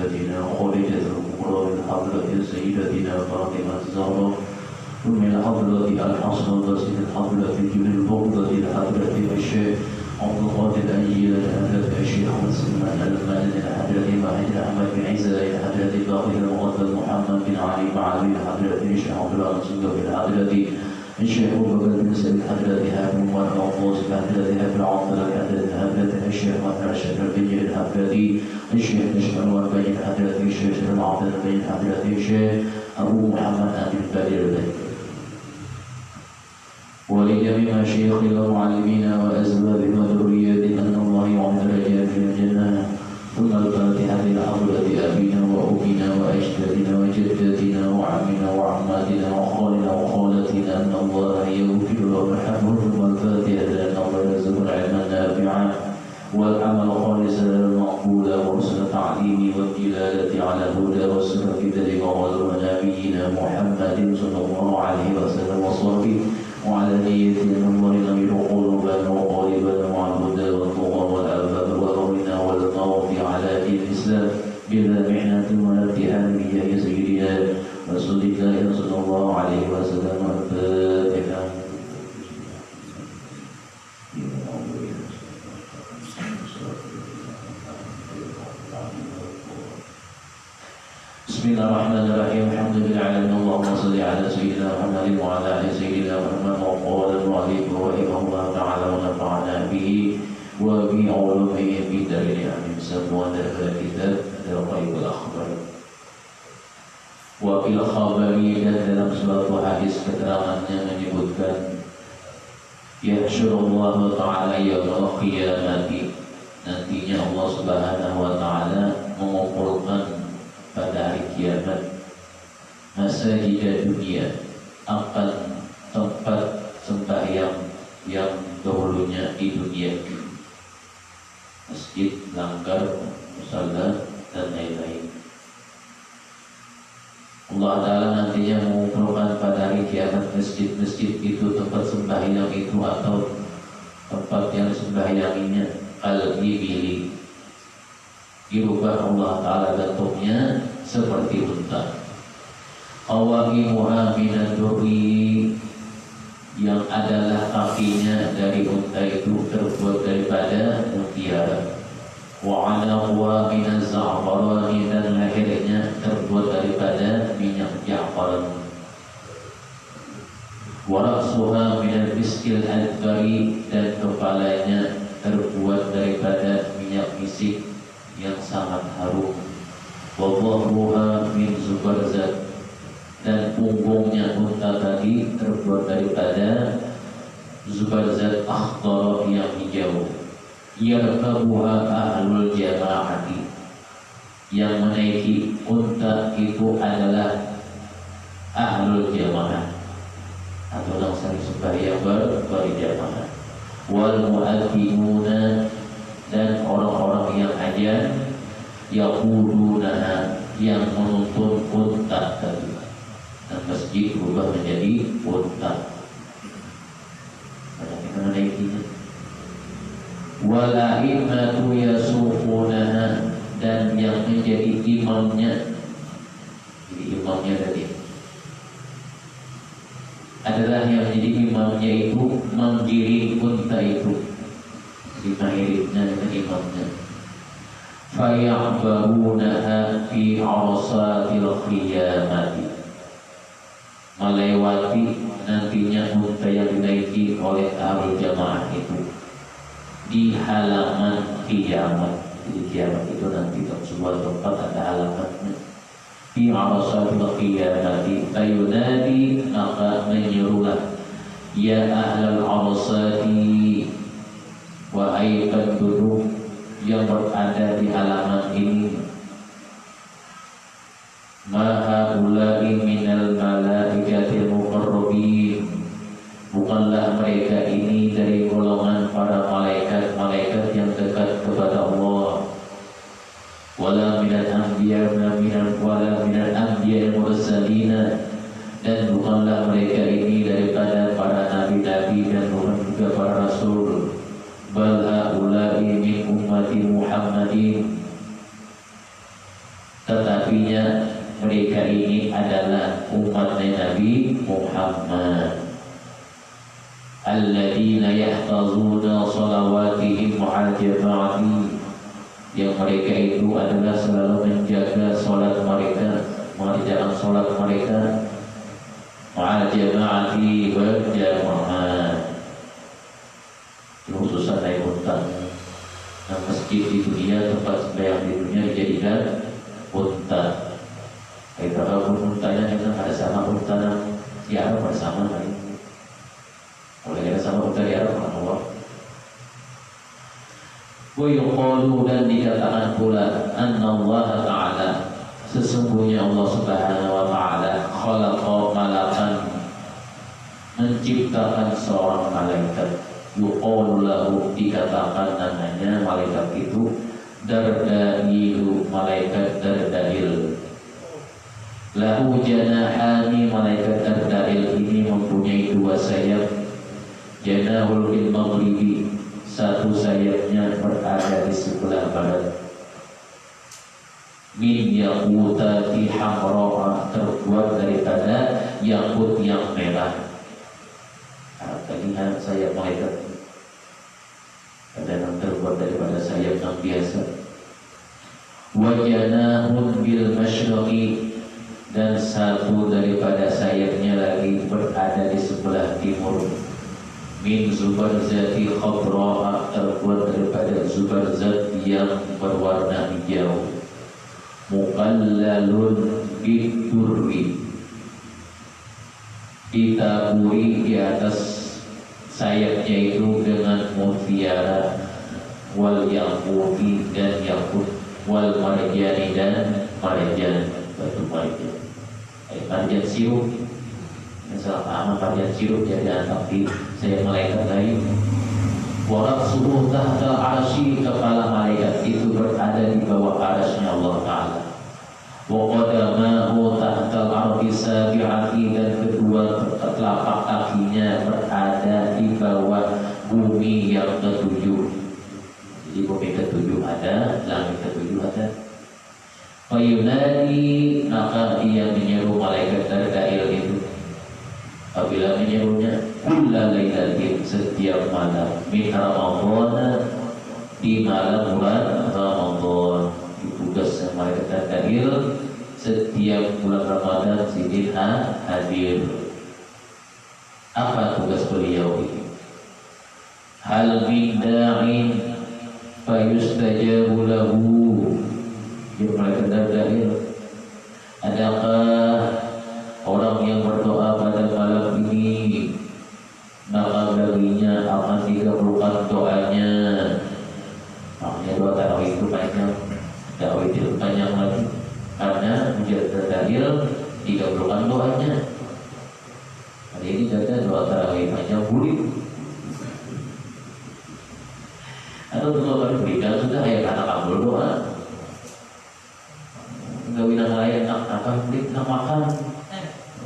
سيدتنا خديجة الكبرى من حضرة سيدتنا فاطمة الزهراء ومن حضرة الحسن البصري حضرة جبل البغضة حضرة الشيخ عبد القادر الأنجيل حضرة الشيخ مسلمان المالك حضرة ماهر أحمد بن عيسى حضرة باقر المقدس محمد بن علي معاوي حضرة الشيخ عبد الله بن حضرة الشيخ أبو بكر بن سعيد حضرة هاب عمر العباس حضرة هاب العطر حضرة الشيخ مطر الشكر بن جيد حضرة الشيخ نشر أنور بن حضرة الشيخ العطر بن حضرة الشيخ أبو محمد أبي البدر بن ولجميع مشايخنا ومعلمينا وأزواجنا وذرياتنا أن الله يعمل درجات في الجنة ثم الفاتحة إلى حضرة أبينا وأمنا وأجدادنا وجداتنا وعمنا وعماتنا وخالنا وخالاتنا أن الله يغفر ويرحمهم ثم الفاتحة أن الله يرزق العلم النافع والعمل خالصا مقبولا ورسل تعليم والدلالة على الهدى والسر في ذلك ونبينا محمد صلى الله عليه وسلم وصحبه وعلى نية أن الله ينير قلوبنا وقالبنا مع الهدى والتقى والعفاف والغنى والطاعة على دين الإسلام بلا محنة ولا امتحان بجاه سيدنا رسول الله صلى الله عليه وسلم. الفاتحة. بسم الله الرحمن الرحيم. الحمد لله على اللهم صل على سيدنا محمد وعلى ال سيدنا محمد. وقال المؤلف رحمه الله تعالى ونفعنا به وبعلومه في دارين امين. Semua dari kitab Al-Ghaibul Akhbar. Wa fil khabari, dan dalam suatu hadis keterangannya menyebutkan yahsyurullahu ta'ala yaumul qiyamati, nantinya Allah Subhanahu wa taala mengumpulkan pada hari kiamat masajid dunia, akan tempat sembahyang yang dahulunya di dunia, masjid, langgar, musala dan lain-lain. Allah Ta'ala nantinya mengumpulkan pada hari kiamat masjid-masjid itu, tempat sembahyang itu atau tempat yang sembahyanginya al-ibili, dirubah Allah Ta'ala bentuknya seperti unta. Qawa'imuha minad durri, yang adalah kakinya dari unta itu terbuat daripada mutiara. Wa 'alaquha minaz za'farani, dan lehernya terbuat daripada minyak za'faran. Wa ra'suha minal miskil adbari, dan kepalanya terbuat daripada minyak misik yang sangat harum. Wa dhahruha min zubarzat, dan punggungnya unta tadi terbuat daripada zubarzat akhdar yang hijau. Yarkabuha ahlul jama'ati, yang menaiki unta itu adalah ahlul jama'ah atau yang sering sembahyang berjamaah. Wal mu'adhdhinuna, dan orang-orang yang ajan, yaqudunaha, yang menuntun unta tadi. Dan masjid berubah menjadi unta. Pada kita menaikinya. Wala imatu yasuqunaha, dan yang menjadi imamnya, jadi imamnya tadi adalah yang menjadi imamnya itu menggiring unta itu, dimahiribna dengan imamnya. Faya'barunaha fi 'arasatil qiyamati, melewati nantinya unta yang dinaiki oleh ahlul jamaah itu di halaman kiamat. Di kiamat itu nanti sebuah tempat ada halamannya. Fi 'arasatil qiyamati fayunadi, maka menyerulah, ya ahlal 'arasati, wahai penduduk yang berada di halaman ini, ma haula'i minal malaikatil muqarrabin, bukanlah mereka ini dari golongan para malaikat-malaikat yang dekat kepada Allah. Wala minal anbiya wala minal anbiya mursalina, dan bukanlah mereka ini daripada para nabi-nabi dan bukan juga para rasul. Bal haula'i min ummati Muhammadin, tetapinya mereka ini adalah umat Nabi Muhammad. Alladzina yahfazuna salawatihim ma'al jama'ati, yang mereka itu adalah selalu menjaga salat mereka, mengerjakan salat mereka ma'al jama'ati berjamaah. Khususan naik unta. Nah, masjid di dunia, tempat sembahyang di dunia dijadikan unta. Kita kalau untanya kita ada sama unta di Arab bersama lain. Oleh kita sama unta di Arab Allah. Wa yuqalu, dan dikatakan pula anna Allah Ta'ala, sesungguhnya Allah Subhanahu wa Ta'ala khalaqa malakan, menciptakan seorang malaikat. Yuqalu lahu, dikatakan namanya malaikat itu Dardailu, malaikat Dardail. Lahu janahani, malaikat Dardail ini mempunyai dua sayap. Janahul bil maghribi, satu sayapnya berada di sebelah barat. Min yaqutati hamra, terbuat daripada yakut yang merah. Lihat sayap malaikat, ada yang terbuat daripada sayap yang biasa. Wajanahun bil masyriqi, dan satu daripada sayapnya lagi berada di sebelah timur. Min zubarzati khadra'a, terbuat daripada zubarzat yang berwarna hijau. Muqallalun bidurri, ditaburi di atas sayapnya itu dengan mutiara, wal yaquti, dan yakut, wal marjani, dan marjan, batu marjan. Marjan sirup, misalnya marjan sirup jadi tapi saya malaikat lain. Warak suruh tahta arsy, kepala malaikat itu berada di bawah arsy-Nya Allah Ta'ala. Wa qadamahu tahta al-ardi sabi'ati, dan kedua telapak kakinya berada di bawah bumi yang ketujuh. Jadi bumi ketujuh ada, langit ketujuh ada. Fayunadi, maka dia menyeru malaikat Dardail itu. Apabila menyerunya, kulla lailatin, setiap malam, min Ramadhan, di malam bulan Ramadan. Tugas malaikat Dardail setiap bulan Ramadan sidin hadir. Apa tugas beliau ini? Hal min da'in fayustajabu lahu, ya malaikat Dardail, adakah orang yang berdoa pada malam ini maka baginya akan dikabulkan doanya? Makanya doa tarawih itu panjang, tarawih itu panjang lagi, karena menjadi Dardail dikabulkan doanya. Hari ini kata doa tarawih panjang bulik. Atau doa baru berikan sudah ya kata kabul doa. Enggak winang lain nak apa bulik nak makan.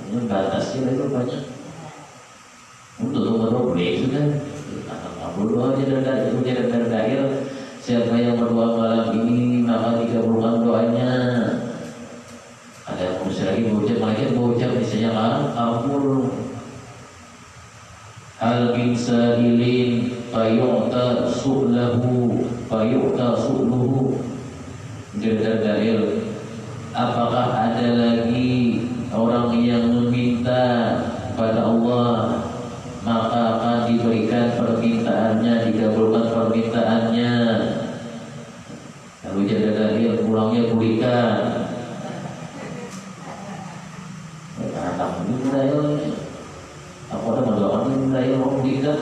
Ini batasnya itu banyak. Untuk doa bulik sudah kata kabul doa jadi Dardail. Siapa yang berdoa malam ini maka dikabulkan doanya. Ada yang musyrif lagi berucap misalnya kabul. Hal bin sa'ilin fayu'ta su'luhu, Dardail, apakah ada lagi orang yang meminta pada Allah maka akan diberikan permintaannya, dikabulkan permintaannya. Lalu Dardail pulangnya berikan. Anak ini Dardail, apa ada mendoakan Dardail mau berikan?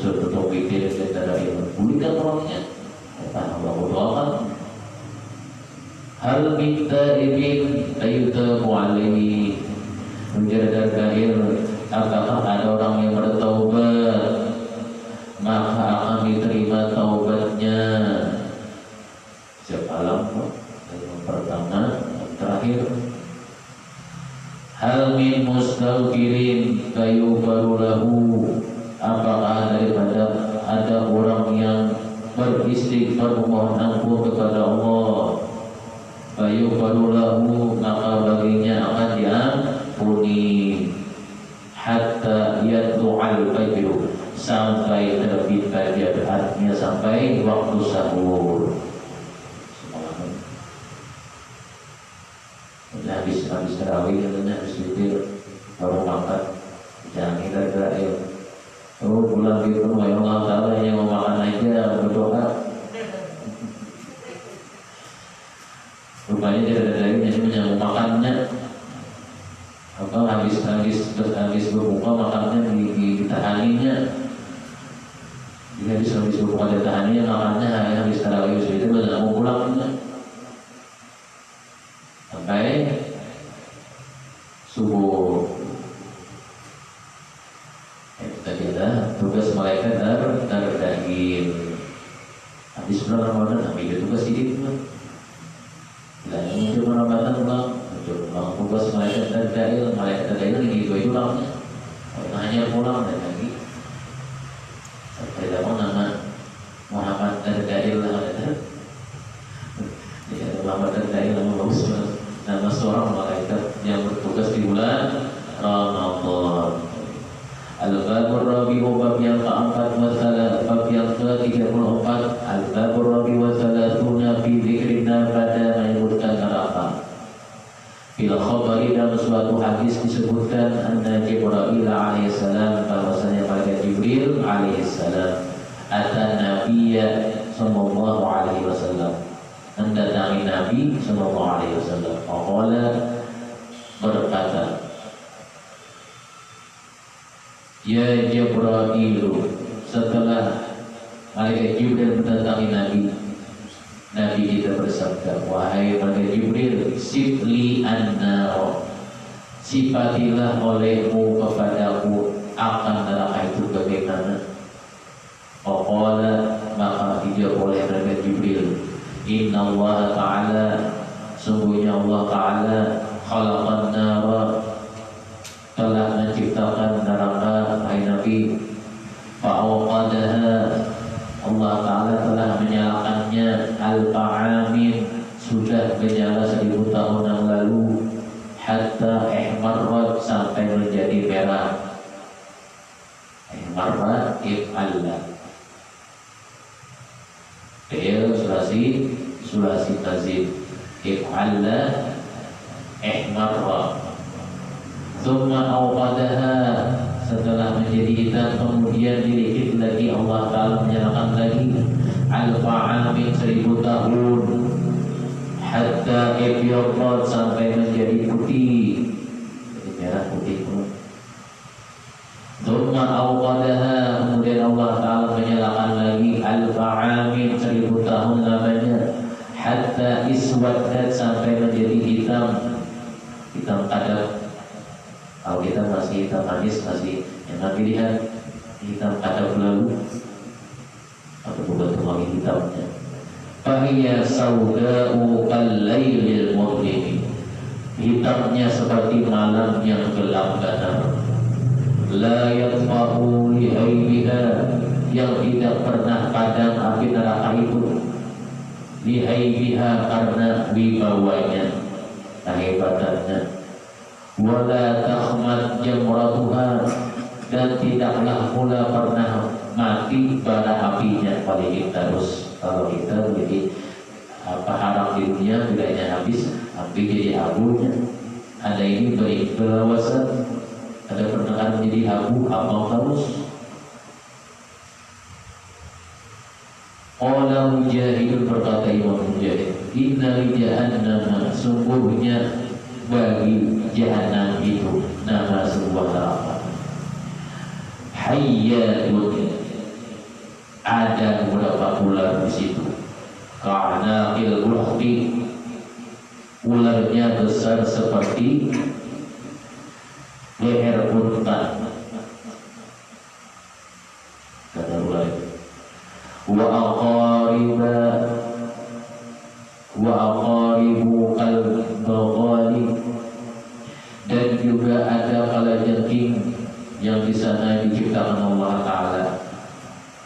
Betul pikir Dardail berikan orangnya. Karena Allah berdoakan. Hal minta ibin ayutamu alaihi, menjadi Dardail, apakah ada orang yang bertaubat maka akan diterima taubatnya? Siapa lampu yang pertama yang terakhir. Hal min mustaghfirin fayughfaru lahu, apakah daripada ada orang yang beristighfar memohon ampun kepada Allah fayughfaru lahu, maka baginya akan diampuni, hatta yatlu'al fajru, sampai terbit fajar, artinya sampai waktu sahur. Habis tarawih katanya, habis witir baru makan, jangan gara-gara ayo. Oh pulang gitu, ya Allah Ta'ala yang mau makan aja berdoa. Rupanya tidak ada lagi, jadi menyambung makannya. Apa habis berbuka makannya ditahaninya. Jadi habis berbuka ditahaninya, makannya habis tarawih itu baru mau pulangnya. Sampai subuh. Itu tadi adalah tugas malaikat terdahil. Habis bulan Ramadan, ambil tugas hidup. Dan muncul Ramadan ulang, tugas malaikat terdahil. Malaikat terdahil ini itu ulangnya. Hanya pulang dan lagi. Sampai dapat nama Muhammad terdahil lah. Ya, Muhammad terdahil nama bagus. Nama seorang malaikat yang bertugas di bulan Ramadan. Al-Babur Rabi'u, bab yang keempat, bab yang ke-34. Al-Babur Rabi'u wa thalathuna fi dzikrina, pada menyebutkan neraka. Fil khabari, dalam suatu hadis disebutkan anna Jibril alaihissalam, bahwasanya malaikat Jibril alaihissalam atan Nabiyya sallallahu alaihi wasallam, mendatangi Nabi sallallahu alaihi wasallam. Faqala, berkata, ya Jibril, setelah malaikat Jibril mendatangi Nabi kita bersabda, wahai malaikat Jibril, sifli an-nar, sifatilah olehmu kepadaku akan neraka itu bagaimana. Faqala, maka dijawab oleh malaikat Jibril, inna Allah Ta'ala, sungguhnya Allah Ta'ala khalaqan nara, telah menciptakan neraka, hai Nabi. Fa'awqadaha, Allah Ta'ala telah menyalakannya, al-fa'amin, sudah menyala 1000 tahun yang lalu, hatta ihmarrat, sampai menjadi merah. Ihmarrat if'alla, fi'il sulasi tazid, if'alla ihmarrat. Thumma awqadaha, setelah menjadi hitam kemudian dikit lagi Allah Ta'ala menyalakan lagi, al-fa'amin 1000 tahun, hatta ibyaddat, sampai menjadi putih, jadi merah putih pun. Thumma awqadaha, kemudian Allah Ta'ala menyalakan lagi, al-fa'amin 1000 tahun lamanya, hatta iswaddat, sampai menjadi hitam kadar. Kalau kita masih hitam manis, masih enak dilihat, hitam kadar lalu atau bukan wangi hitamnya. Fahiya sauda'u kal-lailil mudlim, hitamnya seperti malam yang gelap benar. La yatfa'u lihaibiha, yang tidak pernah padam api neraka itu. Lihaibiha, karena wibawanya, kehebatannya. Wala takhmat jamratuha, dan tidaklah pula pernah mati bara apinya. Paling terus, kalau kita memiliki harap di dunia tidaknya habis, api jadi abunya. Ada ini berlawasan, ada pernah menjadi abu, abang terus. Qala Mujahid, berkata Imam Mujahid, inna li jahannama, sungguhnya bagi jahanam itu nama sebuah neraka. Hayyatun, ada beberapa ular di situ. Karena ilmuhti, ularnya besar seperti leher unta. Kata ular itu. Wa aqaribu kal-baghali, dan juga ada kalajengking yang di sana diciptakan Allah Ta'ala.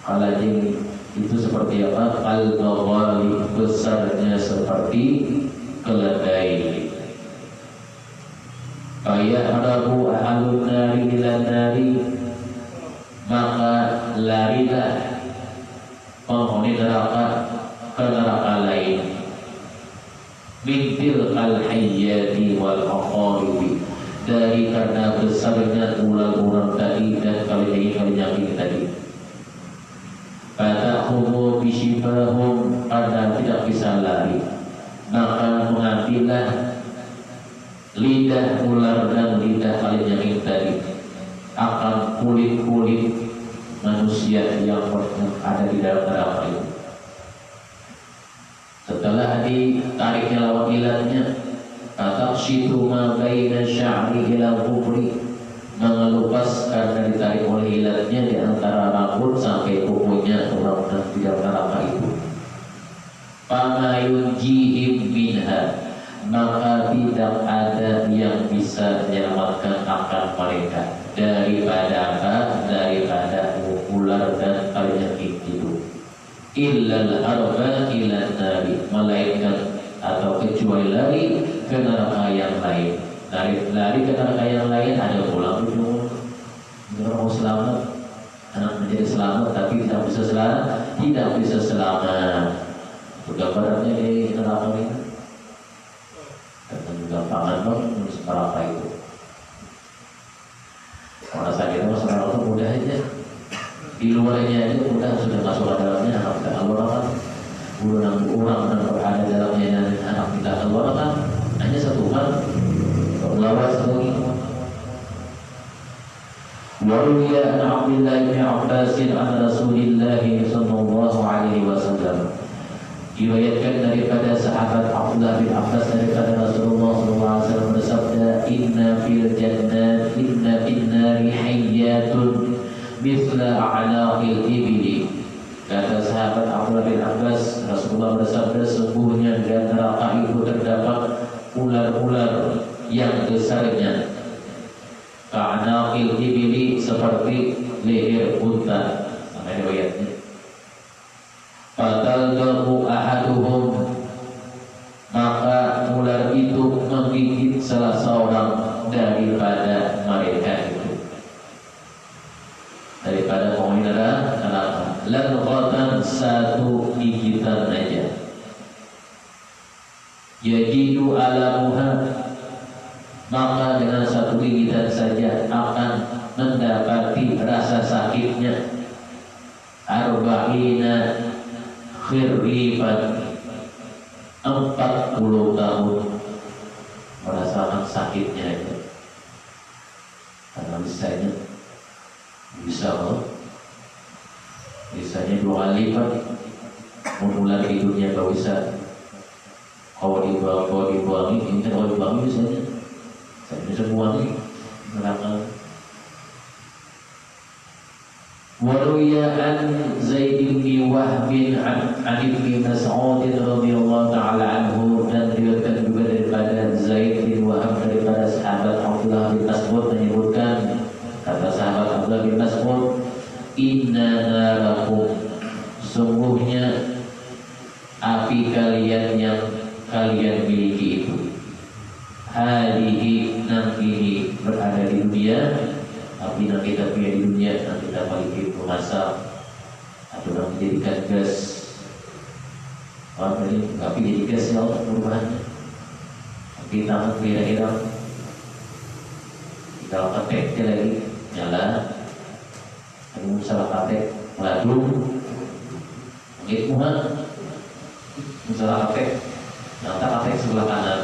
Kalajengking itu seperti apa? Kal-baghali, besarnya seperti keledai. Fayahrabu ahlun nari ilan nari, maka larilah penghuni neraka ke neraka lain. Min tilkal hayyati wal aqaribi, dari karena besarnya ular-ular tadi dan kali-kali tadi. Fata'khudhu bishifahum, karena tidak bisa lari, maka mengambillah lidah ular dan lidah kali-kali tadi akan kulit-kulit manusia yang ada di dalam neraka itu. Setelah ditariknya lawan ilatnya, atakshitu ma baina sya'ri ila kubri, mengelupaskan dan ditarik oleh ilatnya di antara rambut sampai kukunya orang di dalam neraka itu. Fama yunjihim minha, maka tidak ada yang bisa menyelamatkan akan mereka daripada apa? Daripada ular dan penyakit itu. Illal arba ilan nari, melainkan atau kecuali lari ke neraka yang lain. Lari ke neraka yang lain ada pulang ujung. Orang mau selamat, anak menjadi selamat tapi tidak bisa selamat. Gambarannya di neraka ini. Dan juga pangan neraka itu. Merasa kita masalah itu mudah aja. Di luarnya aja mudah, sudah masuk ke dalamnya anak kita keluar kan. Bulan orang dan berada dalamnya dan anak kita keluar kan. Hanya satu hal, lawas lagi. Waruya an Abdullah bin Abbas an Rasulillah sallallahu alaihi wasallam, diriwayatkan daripada sahabat Abdullah bin Abbas daripada Rasulullah SAW bersabda, inna fil jannah inna fin nari hayyatun mithla a'laqil ibli. Kata sahabat Abdullah bin Abbas, Rasulullah bersabda, sesungguhnya di neraka itu terdapat ular-ular yang besarnya ka'anaqil ibli, seperti leher unta. Sampai riwayatnya. Fataldahu ahaduhum, maka ular itu menggigit salah seorang daripada mereka itu, daripada penghuni neraka. Langhatan, satu gigitan aja. Yajidu alamuha, maka dengan satu gigitan saja akan mendapati rasa sakitnya. Arba'ina khirriban, 40 tahun merasakan sakitnya itu. Karena bisanya 2 kali lipat mengular di dunia. Kalau bisa, kalau dibuangi ini kalau dibuangi bisanya saya bisa buangi neraka. Waruya an Zaid bin Wahb an Ibn Mas'ud radhiyallahu ta'ala anhu, dan diriwayatkan juga daripada Zaid bin Wahb daripada sahabat Abdullah bin Mas'ud menyebutkan, kata sahabat Abdullah bin Mas'ud, inna narakum, sungguhnya api kalian yang kalian miliki itu, hadihi, nanti berada di dunia. Api yang kita punya di dunia nanti kita balik itu masak atau nanti dijadikan gas. Orang ini api jadi gas ya Allah perubahannya. Api tangan kira-kira kita ketek dia lagi nyala. Kamu salah ketek meladung. Mungkin muhat. Salah ketek, nanti ketek sebelah kanan,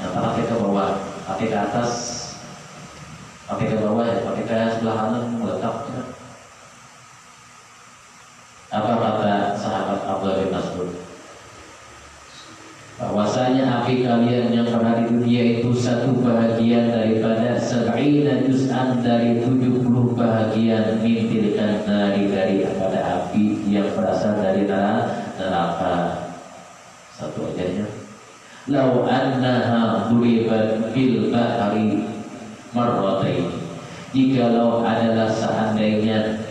nanti ketek ke bawah, ketek ke atas. Pakai ke bawah ya, pakai ke sebelah kanan meletaknya. Apa kata sahabat Abdullah bin Mas'ud? Bahwasanya api kalian yang pernah di dunia itu satu bahagian daripada 70 juz'an, dari 70 bahagian mintilkan dari pada api yang berasal dari neraka. Satu aja. Lau annaha duribat bil bahari marratain, jikalau adalah seandainya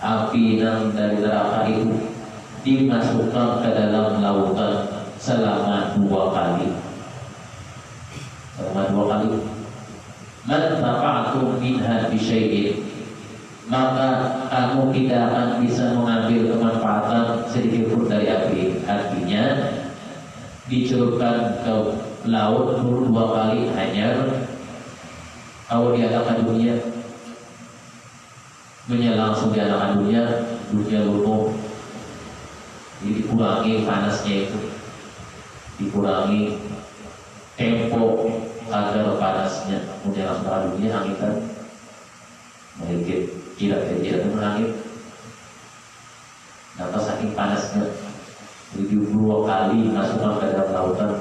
api dari neraka itu dimasukkan ke dalam lautan selama 2 kali. Selama 2 kali. Man tafa'tum minha bisyai'in, maka kamu tidak akan bisa mengambil kemanfaatan sedikit pun dari api. Artinya dicelupkan ke laut dulu 2 kali hanya kalau diadakan dunia, langsung diadakan dunia lumpuh. Jadi dikurangi panasnya itu, dikurangi tempo agar panasnya, kemudian langsung diadakan dunia hangitan sedikit tidak menangis. Nah, saking panasnya, jadi 2 kali masukkan ke dalam lautan.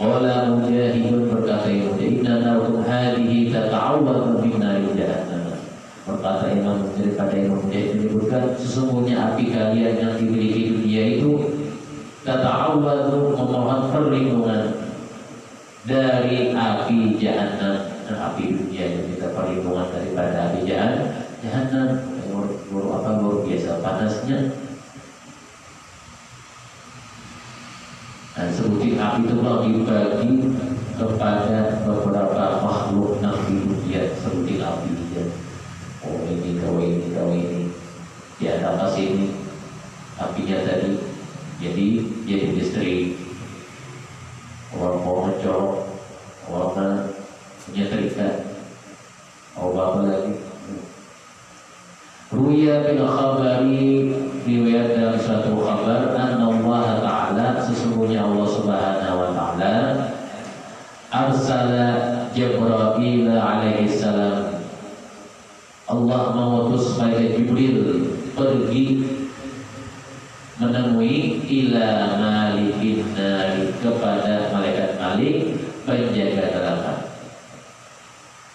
Qala Mujahidun, berkata Imam Mujahid, inna narkum hadihi tata'awwadu min nari jahannam. Berkata Imam Mujahid, pada Imam Mujahid menyebutkan, sesungguhnya api kalian yang dimiliki dunia itu tata'awwadu, memohon perlindungan dari api jahannam. Api dunia yang kita perlindungan daripada api jahannam. Luar biasa panasnya. Dan sebutin api itu dibagi kepada beberapa makhluk nabi dunia. Sebutin api dia. Oh ini, kau ini, kau ini. Di atas ini apinya tadi jadi listrik. Orang pocong, orang nyetrika. Oh apa lagi? Ruya bil khabari, riwayat dalam suatu kabar, anna Allah Ta'ala, sesungguhnya Allah Subhanahu wa Ta'ala arsala Jibril alaihi salam, Allah mengutus malaikat Jibril pergi menemui ila malikin nari, kepada malaikat Malik penjaga neraka,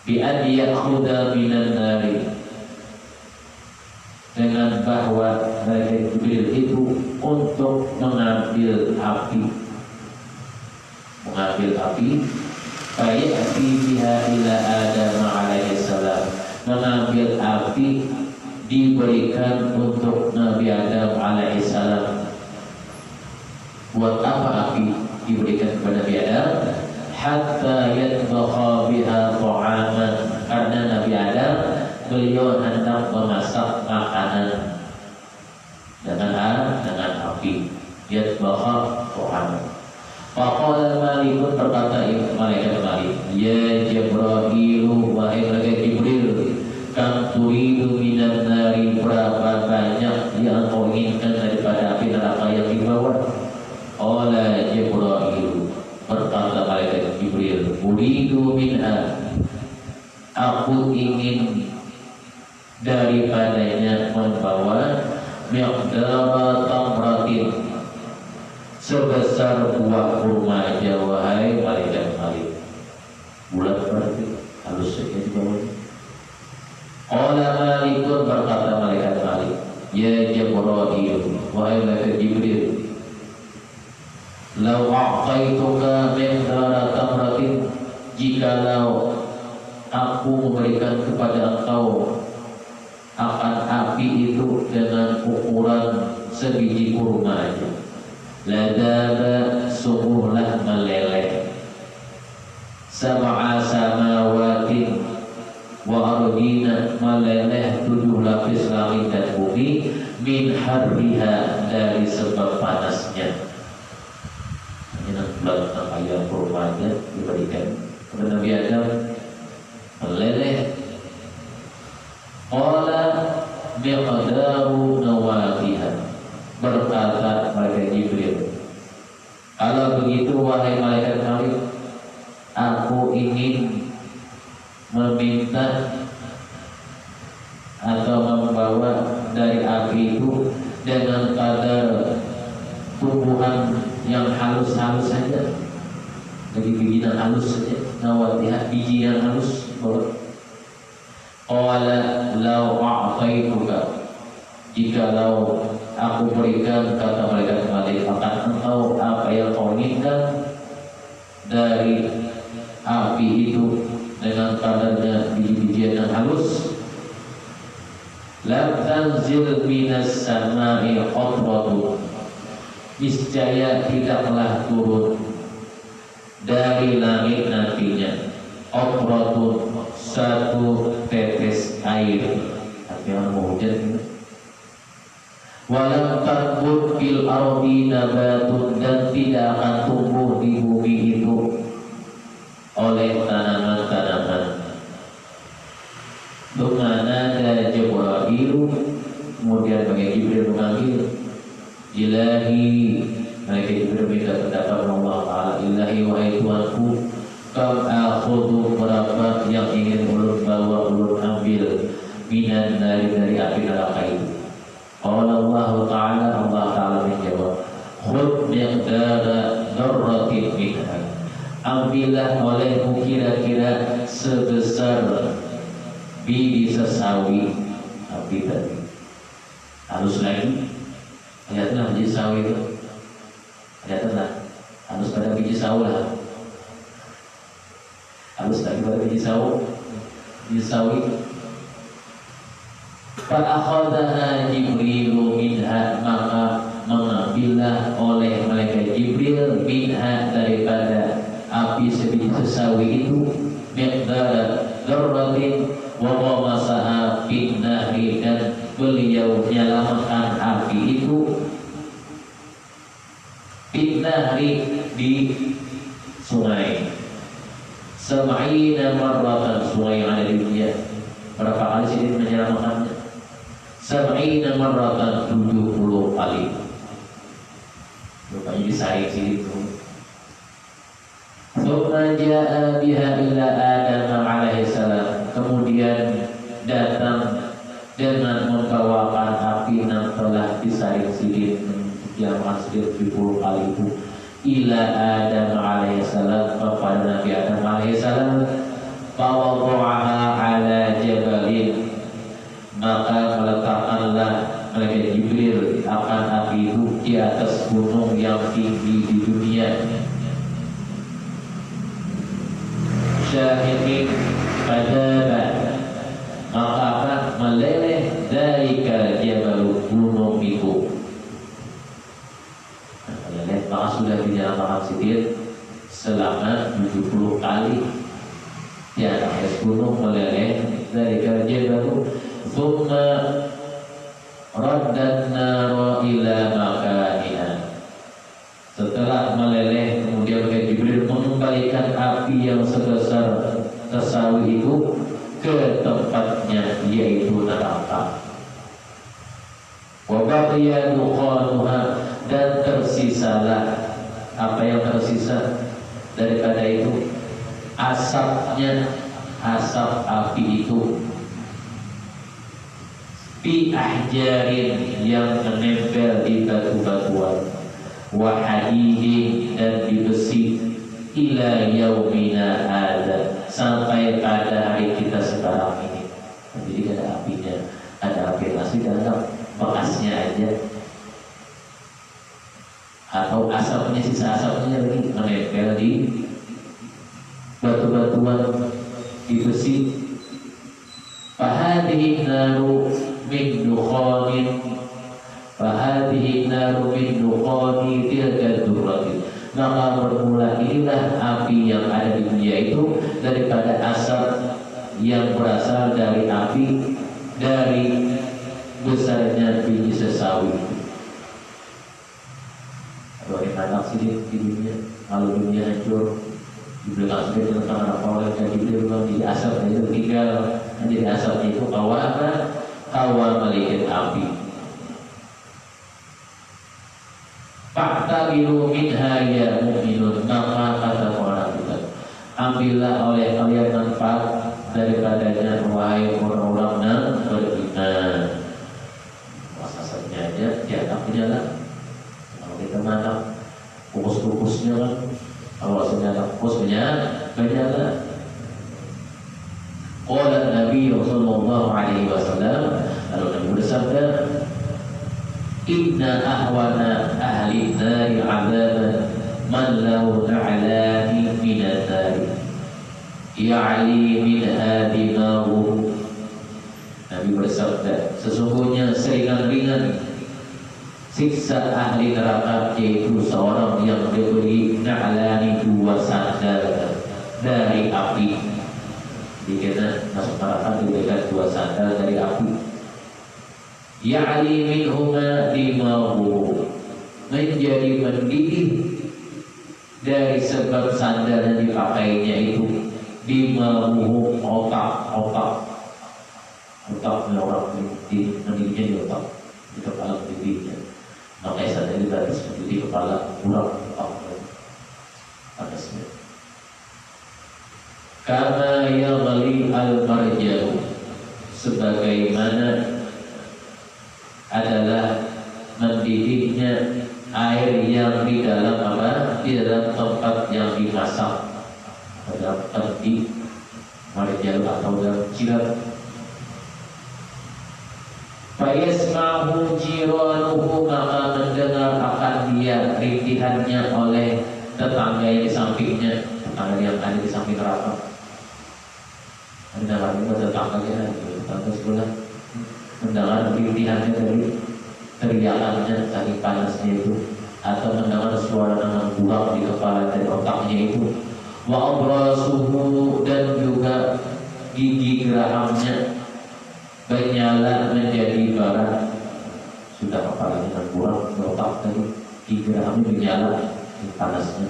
bi an yakhudha minan nari, dengan bahwa malaikat Jibril itu untuk mengambil api, fayati biha ila Adam alaihi salam, mengambil api diberikan untuk Nabi Adam alaihi salam. Buat apa api diberikan kepada Nabi Adam? Hatta yatbakha biha ta'aman, karena Nabi Adam beliau hendak memasak makanan dengan api. Yatbakha ta'aman. Faqala Malikun, berkata malaikat Malik, ya Jibril, wahai malaikat Jibril, kam turidu minan nari, berapa banyak yang kau inginkan daripada api neraka yang dibawa? Qala Jibril, berkata malaikat Jibril, uridu minha, aku ingin daripadanya membawa miqdara tamratin, sebesar buah kurma aja, wahai malaikat Malik. Bulat berarti halus saja di bawahnya. Qala Malikun, berkata malaikat Malik, ya Jibril, wahai malaikat Jibril, lau a'taituka miqdara tamratin, jikalau aku memberikan kepada engkau akan api itu dengan ukuran sebiji kurma aja, ladaba, sungguhlah meleleh, sab'a samawatin wa ardina, meleleh 7 lapis langit dan bumi, min harriha, dari sebab panasnya. Ini bulan ayam kurmanya diberikan kepada Nabi Adam, meleleh. Qala biqadaru nawatiha, berkata malaikat Jibril, kalau begitu wahai malaikat Malik, aku ingin meminta atau membawa dari api itu dengan kadar tumbuhan yang halus-halus saja, jadi bijinan halus saja, nawatiha, biji yang halus. Qala law a'taituka, jikalau aku berikan, kata malaikat Malik, akan engkau apa yang kau inginkan dari api itu dengan kadarnya biji-bijian yang halus, lam tanzil minas sama'i qatratu, niscaya tidaklah turun dari langit nantinya qatratun, satu tetes air. Artinya mau hujan. Walam tanbut fil ardi nabatun, dan tidak akan tumbuh di bumi itu oleh tanaman-tanaman. Bagaimana ada Jibril, kemudian bagi Jibril memanggil, Ilahi, mereka Jibril minta pendapat Allah Ta'ala. Ilahi, wahai Tuhanku, kam akhudu, berapa yang ingin ulun bawa, ulun ambil, minan dari api neraka itu. Allah Ta'ala, Allah Ta'ala menjawab, khud miqdara dzarratin minha, ambillah olehmu kira-kira sebesar biji sesawi api tadi. Halus lagi, lihatlah biji sawi itu, lihatlah halus pada biji sawi lah, halus lagi pada biji sawi. Fa'akhadhaha Jibrilu minha, maka mengambillah oleh malaikat Jibril minha, daripada api sebiji sesawi itu, miqdara dzarratin wa qamasaha fin nahri, dan beliau nyalamatkan api itu fin nahri, di sungai. Sab'ina marratan, sungai yang ada di dunia. Berapa kali sih menyelamatkannya? Sab'ina marratan, 70 kali. Rupanya disaing sih itu. Thumma ja'a biha ila Adam alaihi salam, kemudian datang dengan membawakan api yang telah disaring sidin yang masih 70 kali itu, ila Adam alaihi salam, kepada Nabi Adam alaihi salam. Fawadha'aha ala jabalin, maka meletakkanlah malaikat Jibril akan api itu di atas gunung yang tinggi di dunia. Syahiqin padaba, maka akan meleleh dari jabal, gunung itu. Meleleh, maka sudah dinyalakan sidin selama 70 kali. Di atas gunung meleleh dari jabal. Thumma raddan nara ila makaniha, setelah meleleh kemudian Jibril mengembalikan api yang sebesar sesawi itu ke tempatnya, yaitu neraka. Wa baqiya dukhanuha, dan tersisalah, apa yang tersisa daripada itu? Asapnya, asap api itu. Fi ahjarin, yang menempel di batu-batuan, wa hadidin, dan di besi, ila yaumina hadza, sampai pada hari kita sekarang ini. Jadi ada apinya, ada api asli dan ada bekasnya aja, atau asapnya, sisa asapnya lagi menempel di batu-batuan, di besi. Fahadhihi naru min dukhanin, fahadhihi naru min dukhani tilka dzurrati, maka bermula inilah api yang ada di dunia itu daripada asap yang berasal dari api, dari besarnya biji sesawi. Kalau enak sih di dunia, kalau dunia hancur, di belakang sebagai tentang apa oleh jadi bilang di asap itu tinggal, jadi asapnya itu kawana, kawa melihat api. Fakta biru minha ya mu'minun, maka kata orang kita, ambillah oleh kalian manfaat daripadanya, wahai orang-orang yang beriman. Asapnya aja dianggapnya lah. Kalau kita makan kukus-kukusnya kan, kalau asapnya kukusnya banyak lah. Qala Nabi sallallahu alaihi wasallam, lalu Nabi bersabda, inna ahwana ahli nari azaban man lahu na'lani minan nari ya'li min hadimahu. Nabi bersabda, sesungguhnya seringan-ringan siksa ahli neraka, yaitu seorang yang diberi na'lani, 2 sandal dari api. Dikira masuk neraka diberikan 2 sandal dari api. Ya'li minhuma dimahu, menjadi mendidih dari sebab sandal yang dipakainya itu. Dimahu, otaknya orang mendidihnya di otak, di kepala mendidihnya. Makanya sandal itu batas mendidih kepala, kurang otak panasnya. Kama yaghli al-marjau, sebagaimana adalah mendidihnya air yang di dalam apa? Di dalam tempat yang dimasak, dalam di marjau atau dalam jirat. Fayasma'hu jiranuhu, maka mendengar akan dia rintihannya oleh tetangga yang di sampingnya, tetangga yang ada di samping neraka. Mendengar itu tetangganya, tetangga sebelah, mendengar rintihannya dari teriakannya saking panasnya itu, atau mendengar suara dengan buang di kepala dari otaknya itu. Wa abrasuhu, dan juga gigi gerahamnya menyala menjadi bara. Sudah kepalanya terbuang ke otak tadi, gigi gerahamnya menyala panasnya.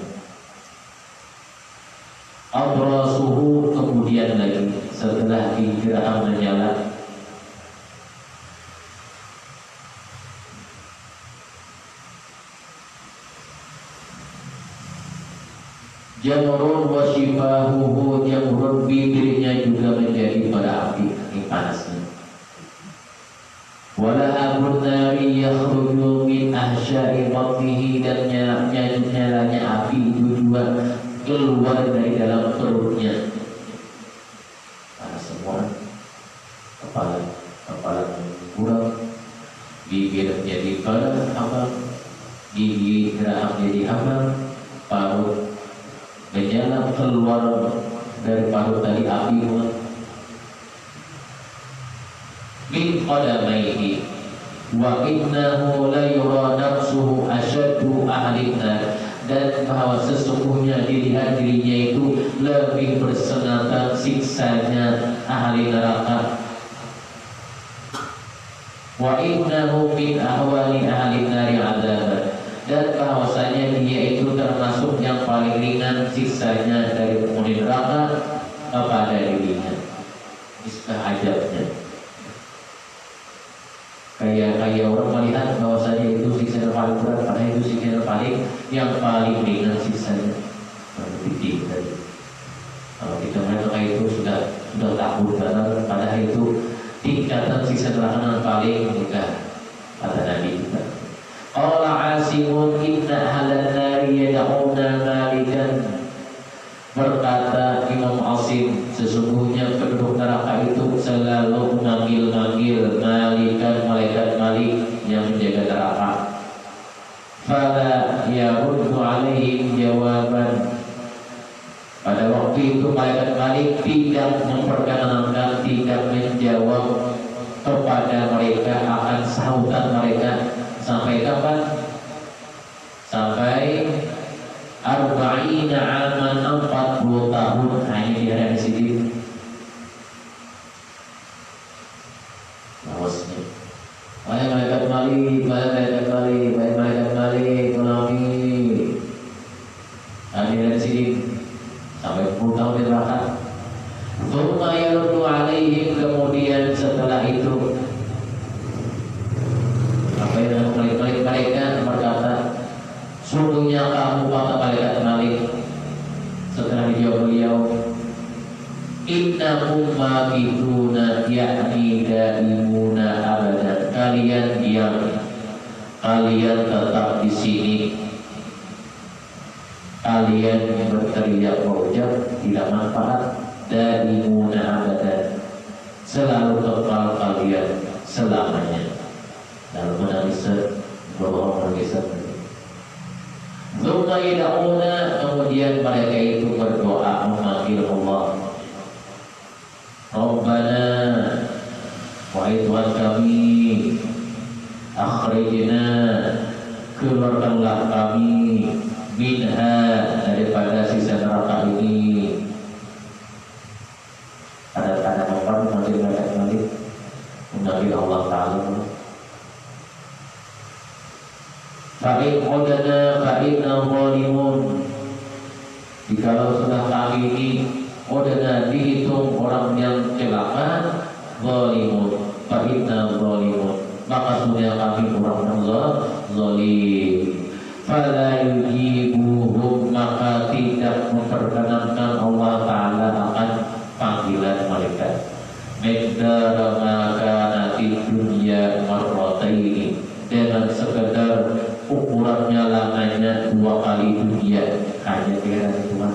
Abrasuhu, kemudian lagi setelah gigi geraham menyala, jamrun wa shifahuhu, jamrun, bibirnya juga menjadi bara api, ini panasnya. Wala abun nari yakhruju min ahsyai batnihi, dan nyalanya api itu juga keluar dari dalam perutnya. Panas semua, kepala kurang, bibir jadi bara abang, gigi geraham jadi abang, parut menyala keluar dari parut tadi api. Min qadamaihi wa innahu la yura nafsuhu asyaddu ahli nar, dan bahwa sesungguhnya dilihat dirinya itu lebih bersenatan siksanya ahli neraka. Wa innahu min ahwali ahli nari adzab, dan bahwasanya dia itu termasuk yang paling ringan siksanya dari penghuni neraka kepada dirinya. Nisbah ajabnya, kayak orang melihat bahwasanya itu siksa yang paling berat, karena itu siksa yang paling ringan siksanya. Berarti tadi kalau kita melihat kayak itu sudah takut, karena padahal itu tingkatan siksa neraka yang paling mudah kata Nabi kita. Qala Asimun inna ahlan nari yad'una malikan, berkata Imam Asim, sesungguhnya penduduk neraka itu selalu memanggil-manggil malikan, malaikat Malik yang menjaga neraka. Fala yaruddu alaihim jawaban, pada waktu itu malaikat Malik tidak memperkenankan, tidak menjawab kepada mereka akan sahutan mereka. Sampai kapan? Sampai arba'ina aman, 40 tahun. Hanya di hari di sini. Bawasnya. Wahai malaikat Malik, Malik, hanya di sini. Sampai 10 tahun di neraka. Tsumma yaruddu alaihim, kemudian setelah itu apa yang mereka berkata, sungguhnya kamu, kata malaikat Malik, setelah dijawab beliau, innakum makithuna, yakni daimuna abadan, kalian diam, kalian tetap di sini, kalian berteriak berucap tidak manfaat, daimuna abadan, selalu kekal kalian selamanya. Dalam menangis berbohong menangis. Tsumma yad'una, kemudian mereka itu berdoa memanggil Allah. Rabbana, wahai Tuhan kami, akhrijna, keluarkanlah kami minha daripada sisa neraka ini. Ada tanda nomor nanti mengambil Allah Ta'ala. Fa'in udana fa'inna zalimun. Jikalau sudah kami ini udana dihitung orang yang celaka, zalimun fa'inna zalimun, maka sudah kami orang Allah zalim. Fala yujibuhum, maka tidak memperkenankan Allah Ta'ala akan panggilan mereka. Miqdara maka nanti dunia marrataini, dengan sekedar ukurannya lamanya 2 kali dunia, hanya 3 hari Tuhan.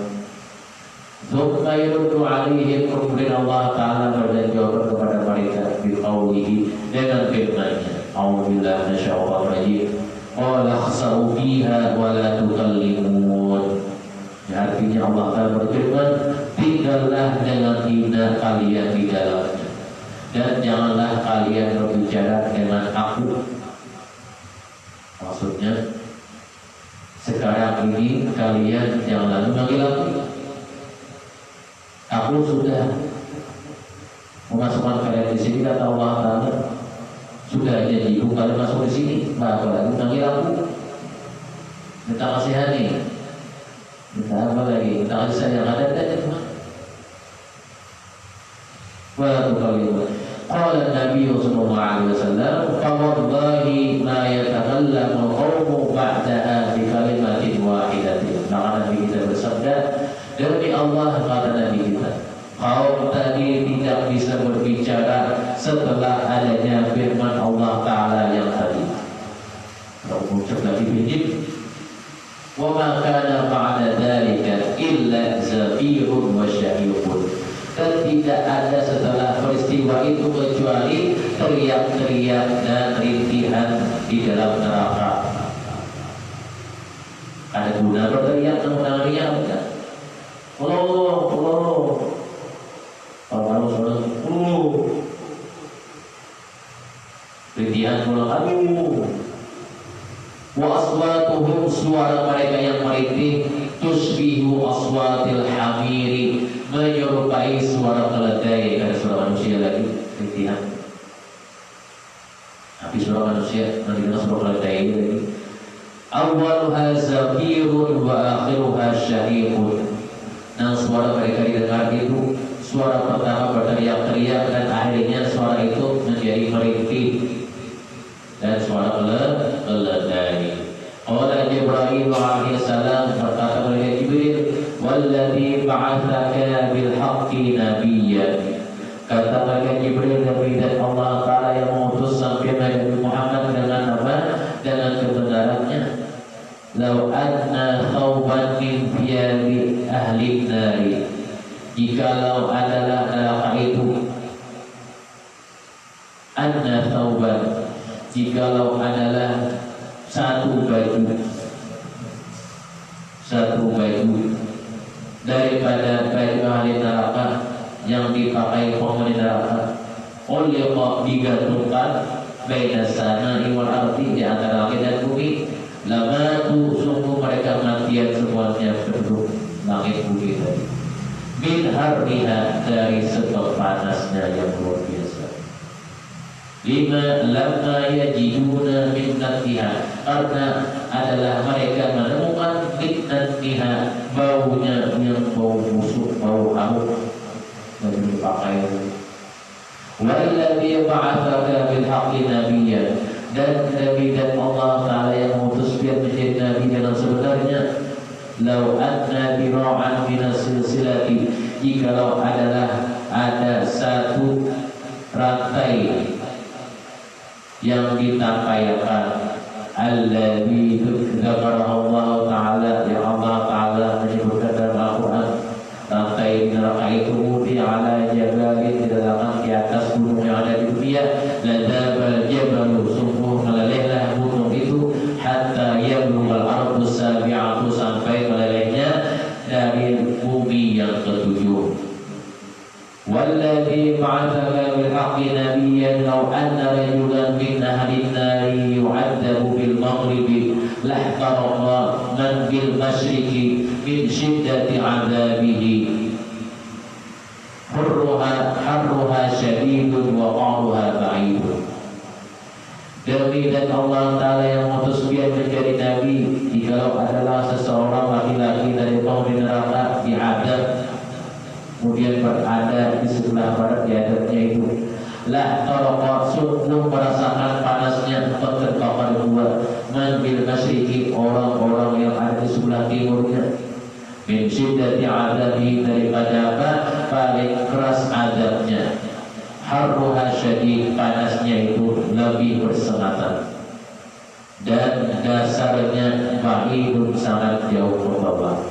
Thumma yurdu alaihim, kemudian Allah Ta'ala berjawab kepada mereka biqaulihi, dengan firman-Nya, a'udzubillahi minasyaitonir rajim, qala khsa'u fiha wa la tukallimun. Artinya Allah Ta'ala berfirman, tinggallah dengan hina kalian di dalamnya, dan janganlah kalian berbicara dengan aku. Maksudnya sekarang ini kalian jangan lagi manggil aku. Aku sudah memasukkan kalian di sini, kata Allah Ta'ala. Sudah janji kalian masuk di sini, maka lagi manggil aku. Minta kasihani, minta apa lagi? Minta kasih sayang, ada Tuhan. Wa tukallimun. Qala Nabi sallallahu alaihi wasallam, "Fawallahi ma yatakallamu qaumu ba'daha bi kalimatin wahidatin." Maka Nabi kita bersabda, demi Allah, kata Nabi kita, kaum tadi tidak bisa berbicara setelah adanya firman Allah Ta'ala yang tadi. Kalau ucap lagi bijib, wa ma kana ba'da dzalika illa zafirun wa syahiqun. Dan tidak ada setelah peristiwa itu kecuali teriak-teriak dan rintihan di dalam neraka. Ada guna berteriak tentang riak enggak? Allah, kalau saudara, rintihan pulang, wa aswatuhum, suara mereka yang merintih, tusbihu aswatil hamiri, menyerupai suara keledai. Ada suara manusia lagi, rintihan. Tapi suara manusia, nanti kita suara keledai lagi. Awwaluha zafirun wa akhiruha syahiqun. Nah, suara mereka didengar itu, suara pertama berteriak-teriak dan akhirnya suara itu menjadi merintih dan suara keledai. Qala Jibril alaihi salam, berkata kepada Jibril, "Walladzi ba'atsaka bil haqqi nabiyyan." Kata mereka Jibril, Nabi dan Allah Ta'ala yang mengutus sampai Nabi Muhammad dengan apa? Dengan kebenarannya. Lau anna thawban min thiyabi ahli nari, jikalau adalah neraka itu, anna thawban, jikalau adalah satu baju daripada baju ahli neraka yang dipakai penghuni neraka, oleh kok digantungkan baina sana'i wal ardi, di antara langit dan bumi, lama tu sungguh mereka matian semuanya penduduk langit bumi tadi, min harriha, dari sebab panasnya yang luar biasa. Lima lama yajiduna minnatiha, karena adalah mereka menemukan minnatiha, baunya yang bau busuk, bau hamuk yang dipakai. Walladzi ba'atsaka bil haqqi nabiyyan, dan Nabi dan Allah Ta'ala yang mengutus biar menjadi Nabi dengan sebenarnya. Lau anna dira'an minas silsilati, jikalau adalah ada satu rantai yang ditampaikan, alladzi dzakarahu Allah Ta'ala, yang Allah Ta'ala menyebutkan dalam Al-Quran. Rantai neraka itu mudi ala jabalin, diletakkan di atas gunung yang ada di dunia. Ladabal jabalu, sungguh melelehlah gunung itu, hatta yablughal ardu sabi'atu, sampai melelehnya dari bumi yang ketujuh. Walladzi ba'atsaka bil haqqi nabiyyan, law anna rajulan min ahli an-nari yu'adzabu bil maghribi syiddati adzabihi harruha syadidun wa qaruha ba'idun. Demi dan Allah Ta'ala yang mengutus dia menjadi Nabi, jikalau adalah seseorang laki-laki dari kaum di neraka diadab, kemudian berada di sebelah barat diadabnya itu, la taraqat sungguh merasakan panasnya atau terbakar dua man bil masyriqi, orang-orang yang ada di sebelah timurnya, min syiddati adabi, daripada apa? Paling keras adabnya, harruha syadid, panasnya itu lebih bersengatan, dan dasarnya ba'idun, sangat jauh ke bawah.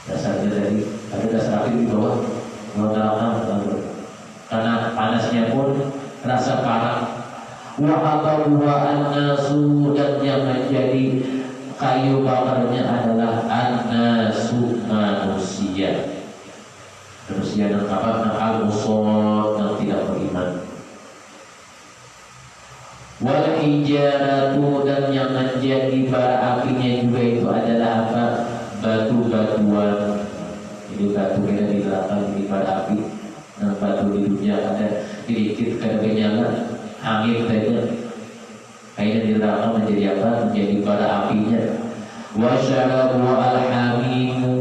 Dasarnya dari ada dasar api di bawah karena panasnya pun rasa parah. Wa habaruha an-nasu, dan yang menjadi kayu bakarnya adalah an-nasu, manusia. Manusia yang apa? Al-musod, yang tidak beriman. Wal hijaratu, dan yang menjadi bara apinya juga itu adalah apa? Batu-batuan. Jadi batu kita di belakang di bara api, dan batu di dunia ada sedikit kada menyala, angin saja. Akhirnya di belakang menjadi apa? Menjadi bara apinya. Wa syarabu al-hamimu,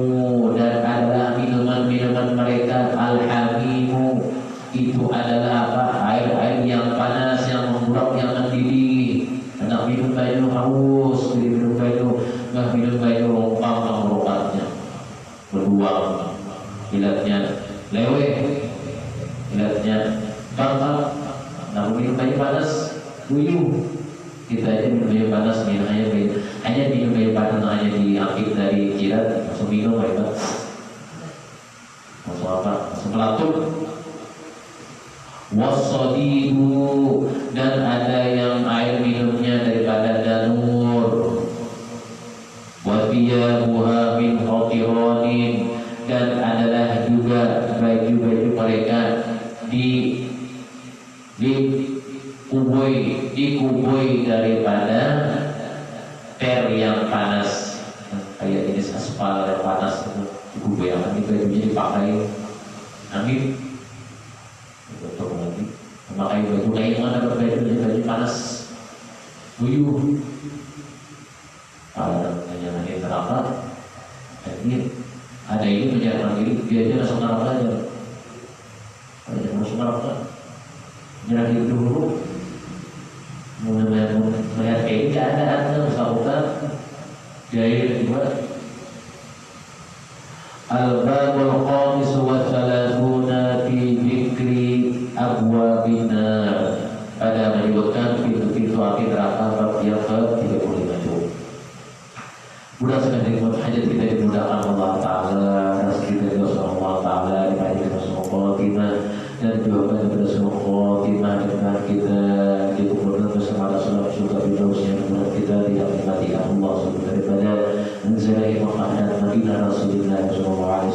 dan adalah minuman-minuman mereka al-hamimu, itu adalah apa? Air-air yang panas, yang memburak, yang mendidih. Anak minum banyu haus, minum banyu, nggak minum banyu lompang tenggorokannya berbuang, ilatnya lewe, ilatnya bangkal. Nah, minum banyu panas buyuh. Kita aja minum banyu panas, minum hanya minum banyu panas, hanya diambil dari jirat, langsung minum hebat, langsung apa? Langsung melatuk. Wasadidu, dan ada yang air minumnya daripada danur. Wafiyahuha min qatiranin, dan adalah juga baju-baju mereka dikubui daripada ter yang panas, kayak jenis aspal yang panas itu dikubui, akan bajunya dipakai angin. Betul lagi, memakai baju kain mana baju panas, buyuh. Yang ada neraka, dan ini ada ini menyerahkan diri, dia aja langsung neraka aja. Ada langsung neraka, menyerah diri dulu. Melihat kayak ini keadaan melakukan jahil juga. Al-babul qamis wa thalathuna fi dzikri abwabin nar, pada menyebutkan pintu-pintu api neraka bab yang ke-35. Mudah-mudahan nikmat hajat kita dimudahkan Allah Ta'ala, rezeki dari Allah Ta'ala, dipanjangkan semua khotimah, dan jawaban daripada semua khotimah dengan kita dikumpulkan bersama Rasulullah juga bidawusnya, kemudian kita tidak menikmati Allah SWT daripada menziarahi makanan Madinah Rasulullah SAW.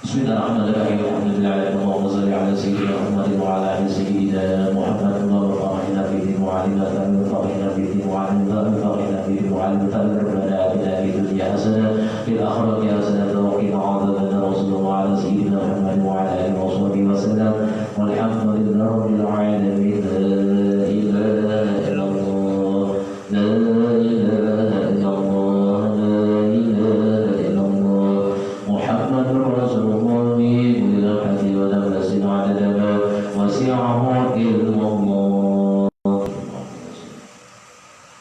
Bismillahirrahmanirrahim. Alhamdulillah, Allahumma shalli ala sayyidina Muhammad wa ala ali sayyidina Muhammad. Allahumma fa'inna bihi mu'alimatan, fa'inna bihi mu'alimatan, fa'inna bihi mu'alimatan. Rabbana atina fid dunya hasanah, fil akhirati hasanah, wa qina adzaban nar. Sallallahu ala sayyidina Muhammad wa ala alihi wa sahbihi wa sallam. Walhamdulillahi rabbil alamin. La ilaha illallah, la ilaha illallah, la ilaha illallah, Muhammadur Rasulullah. وسعه علم